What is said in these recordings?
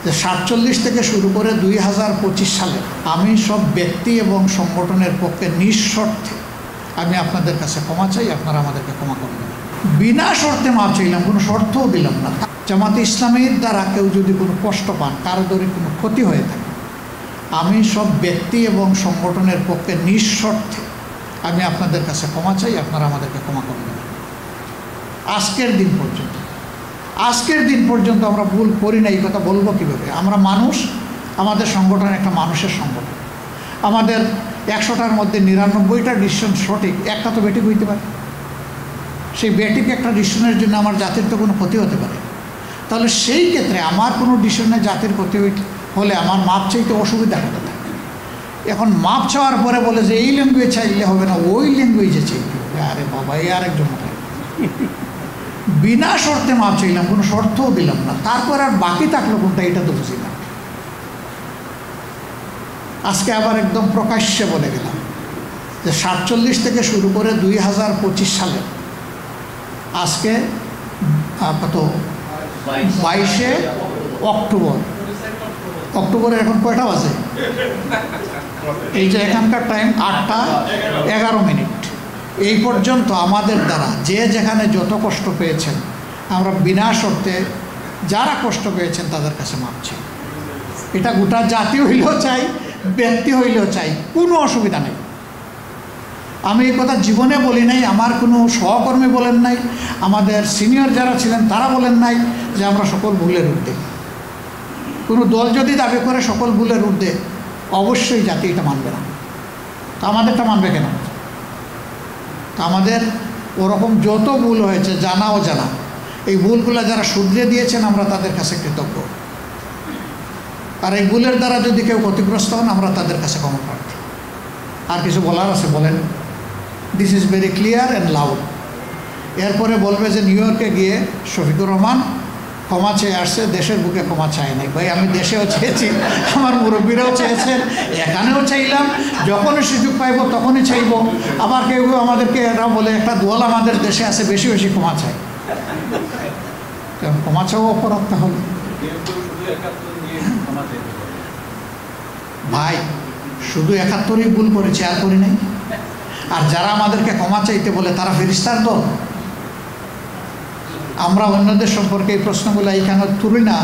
যে 47 থেকে শুরু করে 2025 সালে আমি সব ব্যক্তি এবং সংগঠনের পক্ষে নিঃশর্তে আমি আপনাদের কাছে ক্ষমা চাই, আপনারা আমাদেরকে ক্ষমা করবেন। বিনা শর্তে মাপ চাইলাম, কোনো শর্তও দিলাম না। জামাতে ইসলামীর দ্বারা কেউ যদি কোনো কষ্ট পান, কারো ধরে কোনো ক্ষতি হয়ে থাকে, আমি সব ব্যক্তি এবং সংগঠনের পক্ষে নিঃশর্তে আমি আপনাদের কাছে ক্ষমা চাই, আপনারা আমাদেরকে ক্ষমা করবেন। আজকের দিন পর্যন্ত আমরা ভুল করি না, এই কথা বলবো কীভাবে? আমরা মানুষ, আমাদের সংগঠন একটা মানুষের সংগঠন। আমাদের 100টার মধ্যে 99টা ডিসিশন সঠিক, একটা তো বেঠিক হইতে পারে। সেই বেঠিক একটা ডিসিশনের জন্য আমার জাতির তো কোনো ক্ষতি হতে পারে। তাহলে সেই ক্ষেত্রে আমার কোনো ডিসিশনে জাতির ক্ষতি হলে আমার মাপ চাইতে অসুবিধা হতে থাকে। এখন মাপ চাওয়ার পরে বলে যে এই ল্যাঙ্গুয়েজ চাইলে হবে না, ওই ল্যাঙ্গুয়েজে চাইতে হবে। আরে বাবা, এই আরেকজন বিনা শর্তে মাপ চাইলাম, কোনো শর্তও দিলাম না, তারপর আর বাকি থাকলো কোনটা, এটা তো বুঝি না। আজকে আবার একদম প্রকাশ্যে বলে গেলাম যে 47 থেকে শুরু করে 2025 সালে আজকে কত 22শে অক্টোবরের এখন কয়টা বাজে? এই যে এখানকার টাইম 8টা 11 মিনিট। এই পর্যন্ত আমাদের দ্বারা যে যেখানে যত কষ্ট পেয়েছেন, আমরা বিনা শর্তে যারা কষ্ট পেয়েছেন তাদের কাছে মাপ চাই। এটা গোটা জাতি হইলেও চাই, ব্যক্তি হইলেও চাই, কোনো অসুবিধা নেই। আমি এই কথা জীবনে বলি নাই, আমার কোনো সহকর্মী বলেন নাই, আমাদের সিনিয়র যারা ছিলেন তারা বলেন নাই যে আমরা সকল ভুলের ঊর্ধ্বে। কোনো দল যদি দাবি করে সকল ভুলের ঊর্ধ্বে, অবশ্যই জাতি এটা মানবে না। তা আমাদেরটা মানবে কেন? তা আমাদের ওরকম যত ভুল হয়েছে, জানা অজানা, এই ভুলগুলো যারা শুধরে দিয়েছেন আমরা তাদের কাছে কৃতজ্ঞ। আর এই ভুলের দ্বারা যদি কেউ ক্ষতিগ্রস্ত হন, আমরা তাদের কাছে ক্ষমা প্রার্থী। আর কিছু বলার আছে বলেন? This is very clear and loud. এরপরে বলবে যে নিউ ইয়র্কে গিয়ে শফিকুর রহমান ক্ষমা চেয়ে আসছে, দেশের বুকে ক্ষমা চায় নাই। ভাই, আমি দেশেও চেয়েছি, আমার মুরব্বীরাও চেয়েছেন, এখানেও চাইলাম, যখনই সুযোগ পাইব তখনই চাইব। আবার কেউ কেউ আমাদেরকে এরা বলে একটা দল আমাদের দেশে আছে, বেশি বেশি ক্ষমা চায়। কারণ ক্ষমা চাওয়া অপরাধ তাহলে? ভাই, শুধু 71ই ভুল করেছি, আর করি নাই। আর যারা আমাদেরকে ক্ষমা চাইতে বলে তারা ফেরেশতার দল। আমরা অন্যদের সম্পর্কে এই প্রশ্নগুলো এইখানে তুলি না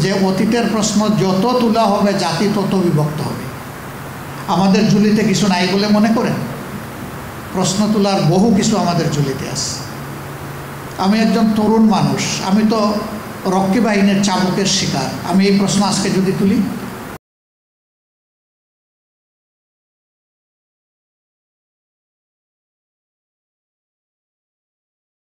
যে অতীতের প্রশ্ন যত তোলা হবে জাতি তত বিভক্ত হবে। আমাদের ঝুলিতে কিছু নাই বলে মনে করেন? প্রশ্ন তোলার বহু কিছু আমাদের ঝুলিতে আছে। আমি একজন তরুণ মানুষ, আমি তো রক্ষী বাহিনীর চাবুকের শিকার। আমি এই প্রশ্ন আজকে যদি তুলি,